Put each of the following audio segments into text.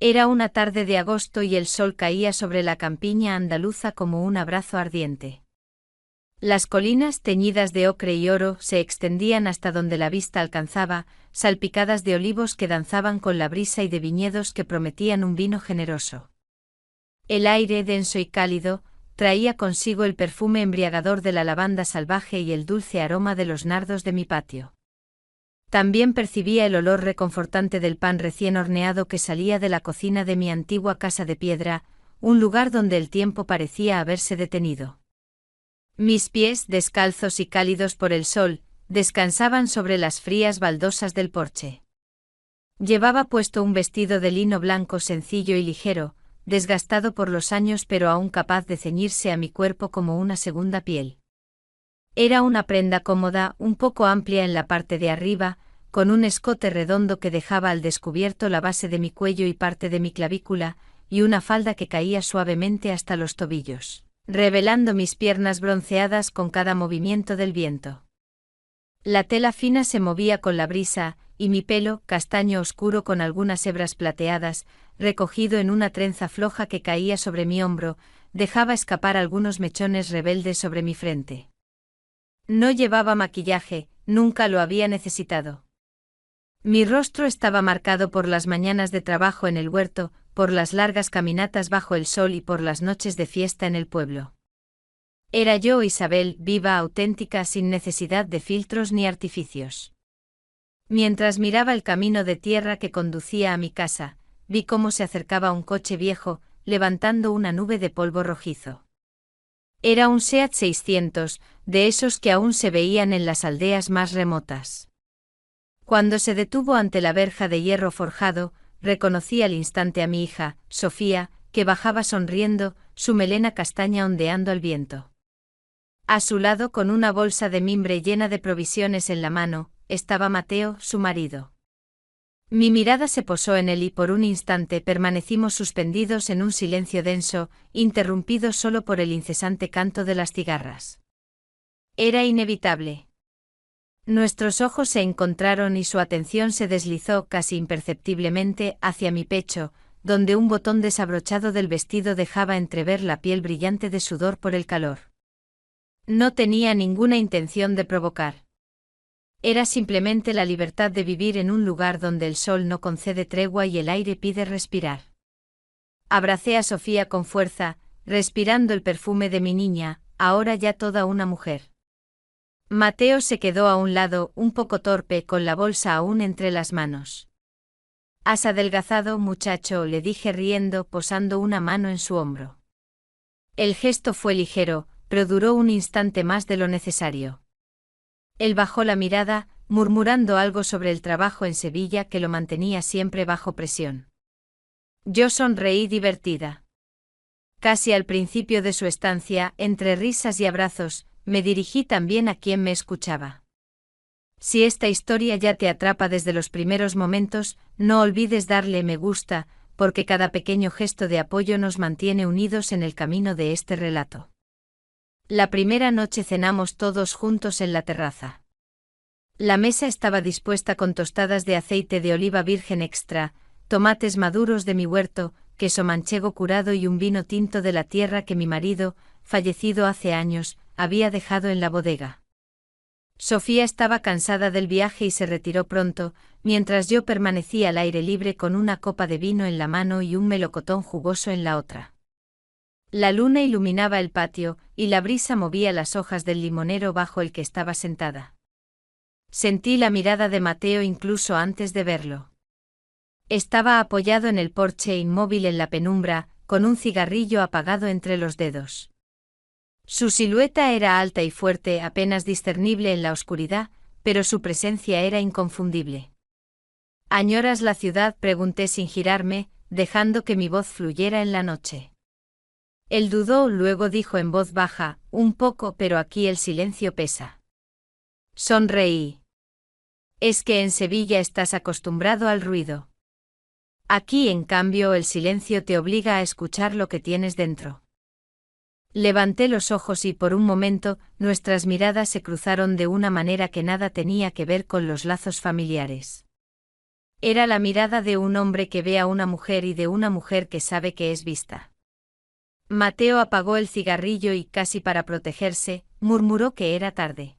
Era una tarde de agosto y el sol caía sobre la campiña andaluza como un abrazo ardiente. Las colinas teñidas de ocre y oro se extendían hasta donde la vista alcanzaba, salpicadas de olivos que danzaban con la brisa y de viñedos que prometían un vino generoso. El aire, denso y cálido, traía consigo el perfume embriagador de la lavanda salvaje y el dulce aroma de los nardos de mi patio. También percibía el olor reconfortante del pan recién horneado que salía de la cocina de mi antigua casa de piedra, un lugar donde el tiempo parecía haberse detenido. Mis pies, descalzos y cálidos por el sol, descansaban sobre las frías baldosas del porche. Llevaba puesto un vestido de lino blanco sencillo y ligero, desgastado por los años pero aún capaz de ceñirse a mi cuerpo como una segunda piel. Era una prenda cómoda, un poco amplia en la parte de arriba, con un escote redondo que dejaba al descubierto la base de mi cuello y parte de mi clavícula, y una falda que caía suavemente hasta los tobillos, revelando mis piernas bronceadas con cada movimiento del viento. La tela fina se movía con la brisa, y mi pelo, castaño oscuro con algunas hebras plateadas, recogido en una trenza floja que caía sobre mi hombro, dejaba escapar algunos mechones rebeldes sobre mi frente. No llevaba maquillaje, nunca lo había necesitado. Mi rostro estaba marcado por las mañanas de trabajo en el huerto, por las largas caminatas bajo el sol y por las noches de fiesta en el pueblo. Era yo Isabel, viva, auténtica, sin necesidad de filtros ni artificios. Mientras miraba el camino de tierra que conducía a mi casa, vi cómo se acercaba un coche viejo, levantando una nube de polvo rojizo. Era un Seat 600, de esos que aún se veían en las aldeas más remotas. Cuando se detuvo ante la verja de hierro forjado, reconocí al instante a mi hija, Sofía, que bajaba sonriendo, su melena castaña ondeando al viento. A su lado, con una bolsa de mimbre llena de provisiones en la mano, estaba Mateo, su marido. Mi mirada se posó en él y por un instante permanecimos suspendidos en un silencio denso, interrumpido solo por el incesante canto de las cigarras. Era inevitable. Nuestros ojos se encontraron y su atención se deslizó casi imperceptiblemente hacia mi pecho, donde un botón desabrochado del vestido dejaba entrever la piel brillante de sudor por el calor. No tenía ninguna intención de provocar. Era simplemente la libertad de vivir en un lugar donde el sol no concede tregua y el aire pide respirar. Abracé a Sofía con fuerza, respirando el perfume de mi niña, ahora ya toda una mujer. Mateo se quedó a un lado, un poco torpe, con la bolsa aún entre las manos. «Has adelgazado, muchacho», le dije riendo, posando una mano en su hombro. El gesto fue ligero, pero duró un instante más de lo necesario. Él bajó la mirada, murmurando algo sobre el trabajo en Sevilla que lo mantenía siempre bajo presión. Yo sonreí divertida. Casi al principio de su estancia, entre risas y abrazos, me dirigí también a quien me escuchaba. Si esta historia ya te atrapa desde los primeros momentos, no olvides darle me gusta, porque cada pequeño gesto de apoyo nos mantiene unidos en el camino de este relato. La primera noche cenamos todos juntos en la terraza. La mesa estaba dispuesta con tostadas de aceite de oliva virgen extra, tomates maduros de mi huerto, queso manchego curado y un vino tinto de la tierra que mi marido, fallecido hace años, había dejado en la bodega. Sofía estaba cansada del viaje y se retiró pronto, mientras yo permanecía al aire libre con una copa de vino en la mano y un melocotón jugoso en la otra. La luna iluminaba el patio, y la brisa movía las hojas del limonero bajo el que estaba sentada. Sentí la mirada de Mateo incluso antes de verlo. Estaba apoyado en el porche inmóvil en la penumbra, con un cigarrillo apagado entre los dedos. Su silueta era alta y fuerte, apenas discernible en la oscuridad, pero su presencia era inconfundible. ¿Añoras la ciudad?, pregunté sin girarme, dejando que mi voz fluyera en la noche. Él dudó, luego dijo en voz baja, un poco, pero aquí el silencio pesa. Sonreí. Es que en Sevilla estás acostumbrado al ruido. Aquí, en cambio, el silencio te obliga a escuchar lo que tienes dentro. Levanté los ojos y por un momento, nuestras miradas se cruzaron de una manera que nada tenía que ver con los lazos familiares. Era la mirada de un hombre que ve a una mujer y de una mujer que sabe que es vista. Mateo apagó el cigarrillo y, casi para protegerse, murmuró que era tarde.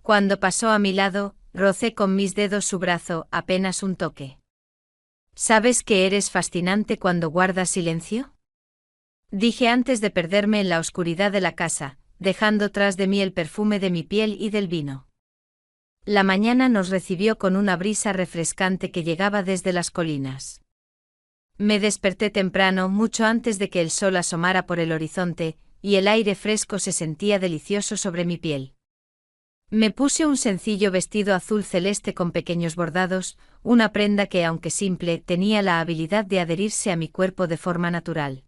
Cuando pasó a mi lado, rocé con mis dedos su brazo, apenas un toque. ¿Sabes que eres fascinante cuando guardas silencio? Dije antes de perderme en la oscuridad de la casa, dejando tras de mí el perfume de mi piel y del vino. La mañana nos recibió con una brisa refrescante que llegaba desde las colinas. Me desperté temprano, mucho antes de que el sol asomara por el horizonte, y el aire fresco se sentía delicioso sobre mi piel. Me puse un sencillo vestido azul celeste con pequeños bordados, una prenda que, aunque simple, tenía la habilidad de adherirse a mi cuerpo de forma natural.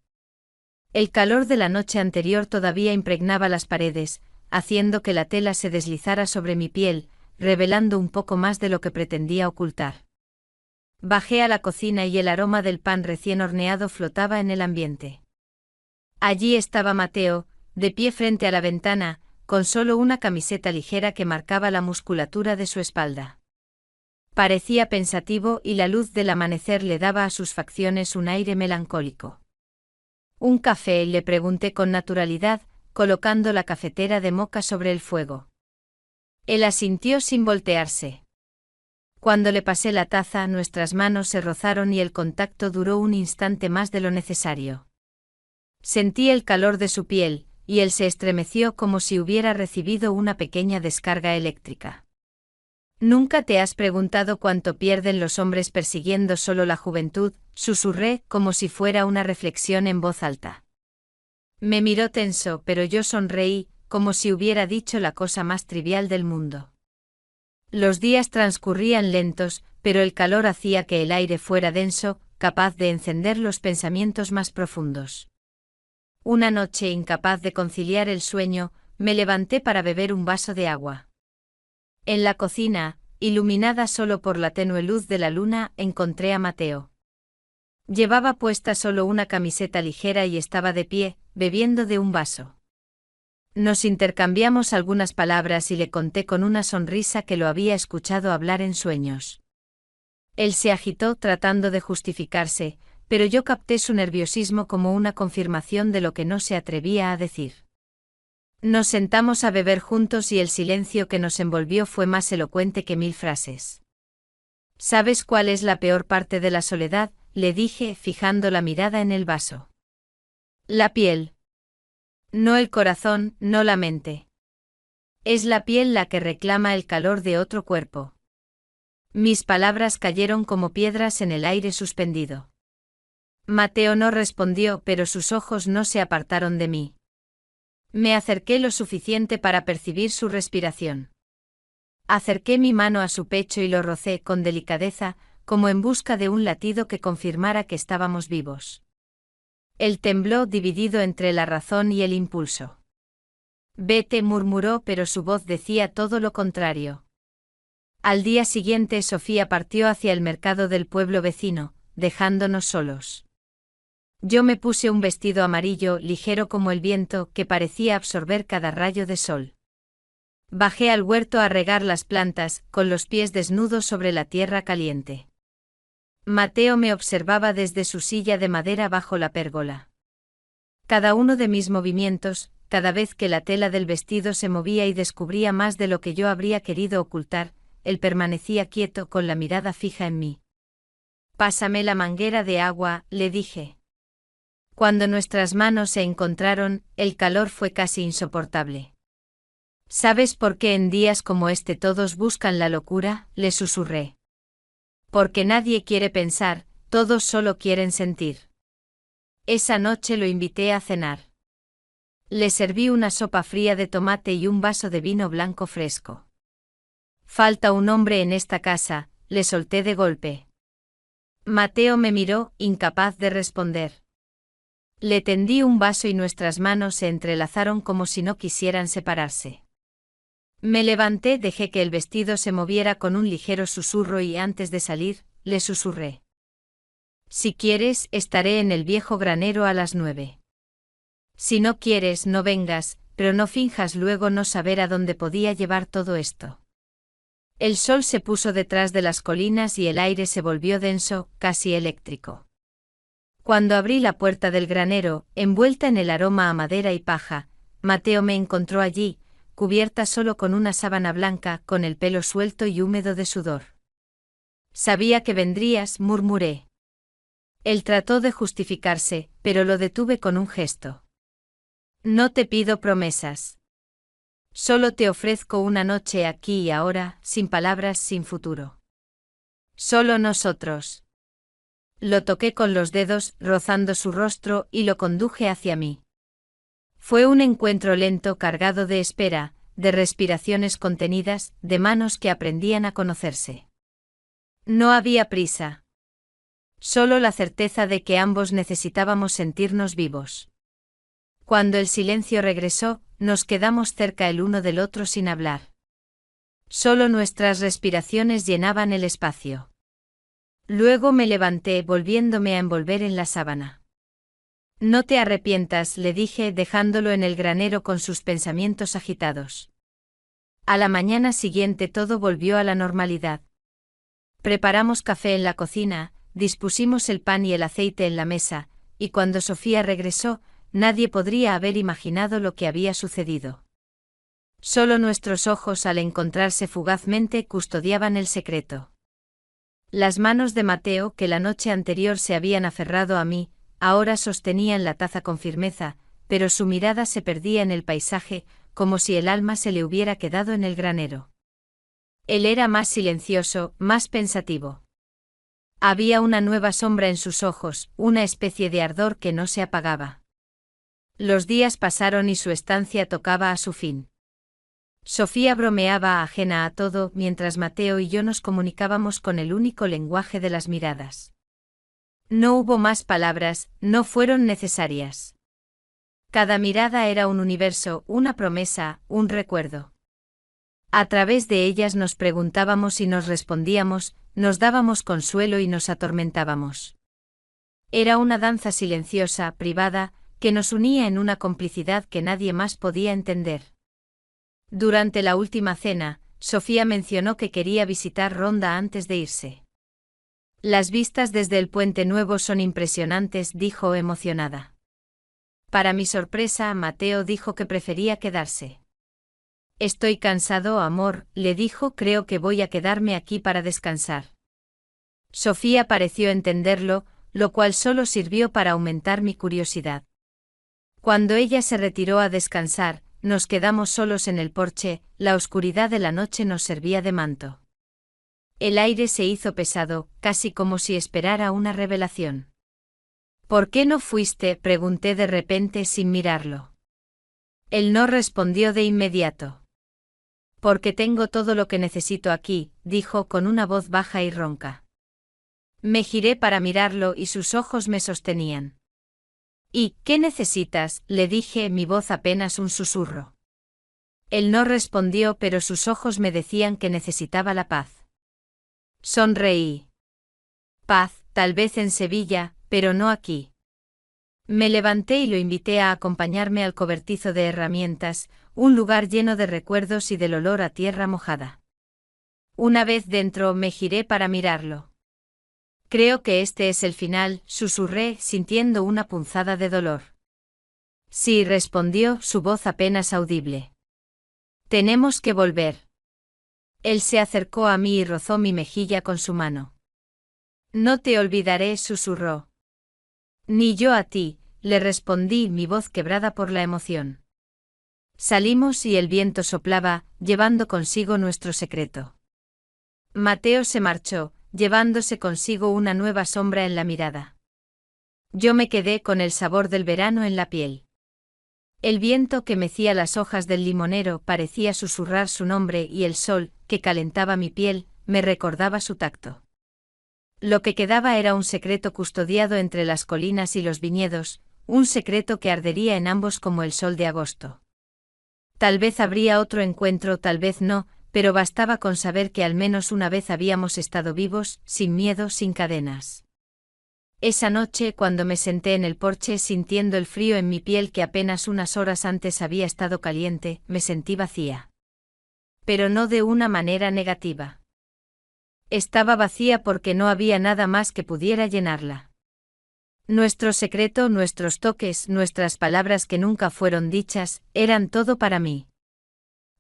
El calor de la noche anterior todavía impregnaba las paredes, haciendo que la tela se deslizara sobre mi piel, revelando un poco más de lo que pretendía ocultar. Bajé a la cocina y el aroma del pan recién horneado flotaba en el ambiente. Allí estaba Mateo, de pie frente a la ventana, con solo una camiseta ligera que marcaba la musculatura de su espalda. Parecía pensativo y la luz del amanecer le daba a sus facciones un aire melancólico. ¿Un café?, le pregunté con naturalidad, colocando la cafetera de moka sobre el fuego. Él asintió sin voltearse. Cuando le pasé la taza, nuestras manos se rozaron y el contacto duró un instante más de lo necesario. Sentí el calor de su piel, y él se estremeció como si hubiera recibido una pequeña descarga eléctrica. ¿Nunca te has preguntado cuánto pierden los hombres persiguiendo solo la juventud?, susurré, como si fuera una reflexión en voz alta. Me miró tenso, pero yo sonreí, como si hubiera dicho la cosa más trivial del mundo. Los días transcurrían lentos, pero el calor hacía que el aire fuera denso, capaz de encender los pensamientos más profundos. Una noche, incapaz de conciliar el sueño, me levanté para beber un vaso de agua. En la cocina, iluminada solo por la tenue luz de la luna, encontré a Mateo. Llevaba puesta solo una camiseta ligera y estaba de pie, bebiendo de un vaso. Nos intercambiamos algunas palabras y le conté con una sonrisa que lo había escuchado hablar en sueños. Él se agitó tratando de justificarse, pero yo capté su nerviosismo como una confirmación de lo que no se atrevía a decir. Nos sentamos a beber juntos y el silencio que nos envolvió fue más elocuente que 1000 frases. ¿Sabes cuál es la peor parte de la soledad?, le dije, fijando la mirada en el vaso. La piel. No el corazón, no la mente. Es la piel la que reclama el calor de otro cuerpo. Mis palabras cayeron como piedras en el aire suspendido. Mateo no respondió, pero sus ojos no se apartaron de mí. Me acerqué lo suficiente para percibir su respiración. Acerqué mi mano a su pecho y lo rocé con delicadeza, como en busca de un latido que confirmara que estábamos vivos. Él tembló, dividido entre la razón y el impulso. Vete, murmuró, pero su voz decía todo lo contrario. Al día siguiente Sofía partió hacia el mercado del pueblo vecino, dejándonos solos. Yo me puse un vestido amarillo, ligero como el viento, que parecía absorber cada rayo de sol. Bajé al huerto a regar las plantas, con los pies desnudos sobre la tierra caliente. Mateo me observaba desde su silla de madera bajo la pérgola. Cada uno de mis movimientos, cada vez que la tela del vestido se movía y descubría más de lo que yo habría querido ocultar, él permanecía quieto con la mirada fija en mí. Pásame la manguera de agua, le dije. Cuando nuestras manos se encontraron, el calor fue casi insoportable. ¿Sabes por qué en días como este todos buscan la locura?, le susurré. Porque nadie quiere pensar, todos solo quieren sentir. Esa noche lo invité a cenar. Le serví una sopa fría de tomate y un vaso de vino blanco fresco. Falta un hombre en esta casa, le solté de golpe. Mateo me miró, incapaz de responder. Le tendí un vaso y nuestras manos se entrelazaron como si no quisieran separarse. Me levanté, dejé que el vestido se moviera con un ligero susurro y antes de salir, le susurré. Si quieres, estaré en el viejo granero a las 9. Si no quieres, no vengas, pero no finjas luego no saber a dónde podía llevar todo esto. El sol se puso detrás de las colinas y el aire se volvió denso, casi eléctrico. Cuando abrí la puerta del granero, envuelta en el aroma a madera y paja, Mateo me encontró allí, cubierta solo con una sábana blanca, con el pelo suelto y húmedo de sudor. Sabía que vendrías, murmuré. Él trató de justificarse, pero lo detuve con un gesto. No te pido promesas. Solo te ofrezco una noche aquí y ahora, sin palabras, sin futuro. Solo nosotros. Lo toqué con los dedos, rozando su rostro, y lo conduje hacia mí. Fue un encuentro lento, cargado de espera, de respiraciones contenidas, de manos que aprendían a conocerse. No había prisa. Solo la certeza de que ambos necesitábamos sentirnos vivos. Cuando el silencio regresó, nos quedamos cerca el uno del otro sin hablar. Solo nuestras respiraciones llenaban el espacio. Luego me levanté, volviéndome a envolver en la sábana. No te arrepientas, le dije, dejándolo en el granero con sus pensamientos agitados. A la mañana siguiente todo volvió a la normalidad. Preparamos café en la cocina, dispusimos el pan y el aceite en la mesa, y cuando Sofía regresó, nadie podría haber imaginado lo que había sucedido. Solo nuestros ojos, al encontrarse fugazmente, custodiaban el secreto. Las manos de Mateo, que la noche anterior se habían aferrado a mí, ahora sostenían la taza con firmeza, pero su mirada se perdía en el paisaje, como si el alma se le hubiera quedado en el granero. Él era más silencioso, más pensativo. Había una nueva sombra en sus ojos, una especie de ardor que no se apagaba. Los días pasaron y su estancia tocaba a su fin. Sofía bromeaba ajena a todo, mientras Mateo y yo nos comunicábamos con el único lenguaje de las miradas. No hubo más palabras, no fueron necesarias. Cada mirada era un universo, una promesa, un recuerdo. A través de ellas nos preguntábamos y nos respondíamos, nos dábamos consuelo y nos atormentábamos. Era una danza silenciosa, privada, que nos unía en una complicidad que nadie más podía entender. Durante la última cena, Sofía mencionó que quería visitar Ronda antes de irse. Las vistas desde el Puente Nuevo son impresionantes, dijo emocionada. Para mi sorpresa, Mateo dijo que prefería quedarse. Estoy cansado, amor, le dijo, creo que voy a quedarme aquí para descansar. Sofía pareció entenderlo, lo cual solo sirvió para aumentar mi curiosidad. Cuando ella se retiró a descansar, nos quedamos solos en el porche, la oscuridad de la noche nos servía de manto. El aire se hizo pesado, casi como si esperara una revelación. ¿Por qué no fuiste?, pregunté de repente sin mirarlo. Él no respondió de inmediato. Porque tengo todo lo que necesito aquí, dijo con una voz baja y ronca. Me giré para mirarlo y sus ojos me sostenían. ¿Y qué necesitas?, le dije, mi voz apenas un susurro. Él no respondió, pero sus ojos me decían que necesitaba la paz. Sonreí. Paz, tal vez en Sevilla, pero no aquí. Me levanté y lo invité a acompañarme al cobertizo de herramientas, un lugar lleno de recuerdos y del olor a tierra mojada. Una vez dentro me giré para mirarlo. Creo que este es el final, susurré, sintiendo una punzada de dolor. Sí, respondió, su voz apenas audible. Tenemos que volver. Él se acercó a mí y rozó mi mejilla con su mano. No te olvidaré, susurró. Ni yo a ti, le respondí, mi voz quebrada por la emoción. Salimos y el viento soplaba, llevando consigo nuestro secreto. Mateo se marchó, llevándose consigo una nueva sombra en la mirada. Yo me quedé con el sabor del verano en la piel. El viento que mecía las hojas del limonero parecía susurrar su nombre y el sol, que calentaba mi piel, me recordaba su tacto. Lo que quedaba era un secreto custodiado entre las colinas y los viñedos, un secreto que ardería en ambos como el sol de agosto. Tal vez habría otro encuentro, tal vez no, pero bastaba con saber que al menos una vez habíamos estado vivos, sin miedo, sin cadenas. Esa noche, cuando me senté en el porche sintiendo el frío en mi piel que apenas unas horas antes había estado caliente, me sentí vacía. pero no de una manera negativa. Estaba vacía porque no había nada más que pudiera llenarla. Nuestro secreto, nuestros toques, nuestras palabras que nunca fueron dichas, eran todo para mí.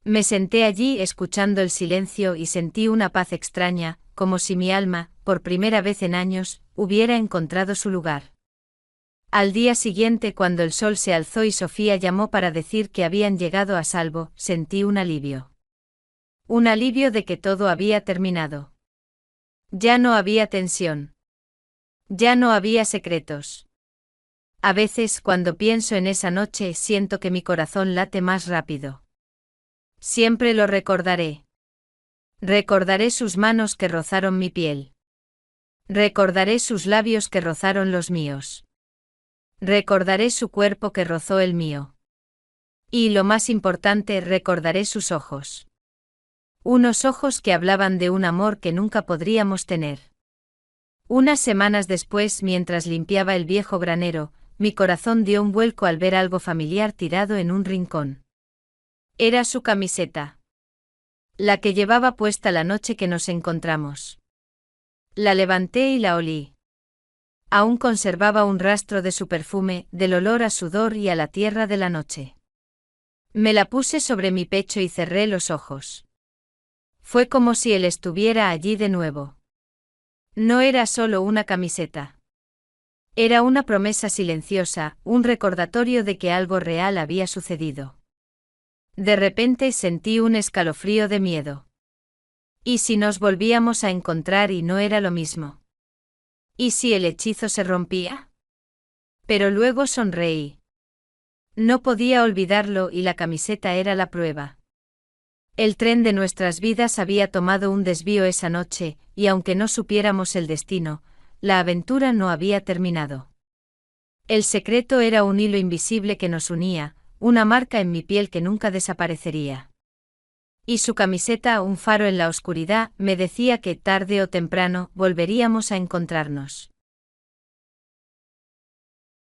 Me senté allí escuchando el silencio y sentí una paz extraña, como si mi alma, por primera vez en años, hubiera encontrado su lugar. Al día siguiente, cuando el sol se alzó y Sofía llamó para decir que habían llegado a salvo, sentí un alivio. Un alivio de que todo había terminado. Ya no había tensión. Ya no había secretos. A veces, cuando pienso en esa noche, siento que mi corazón late más rápido. Siempre lo recordaré. Recordaré sus manos que rozaron mi piel. Recordaré sus labios que rozaron los míos. Recordaré su cuerpo que rozó el mío. Y lo más importante, recordaré sus ojos. Unos ojos que hablaban de un amor que nunca podríamos tener. Unas semanas después, mientras limpiaba el viejo granero, mi corazón dio un vuelco al ver algo familiar tirado en un rincón. Era su camiseta. La que llevaba puesta la noche que nos encontramos. La levanté y la olí. Aún conservaba un rastro de su perfume, del olor a sudor y a la tierra de la noche. Me la puse sobre mi pecho y cerré los ojos. Fue como si él estuviera allí de nuevo. No era solo una camiseta. Era una promesa silenciosa, un recordatorio de que algo real había sucedido. De repente sentí un escalofrío de miedo. ¿Y si nos volvíamos a encontrar y no era lo mismo? ¿Y si el hechizo se rompía? Pero luego sonreí. No podía olvidarlo y la camiseta era la prueba. El tren de nuestras vidas había tomado un desvío esa noche, y aunque no supiéramos el destino, la aventura no había terminado. El secreto era un hilo invisible que nos unía, una marca en mi piel que nunca desaparecería. Y su camiseta, un faro en la oscuridad, me decía que tarde o temprano volveríamos a encontrarnos.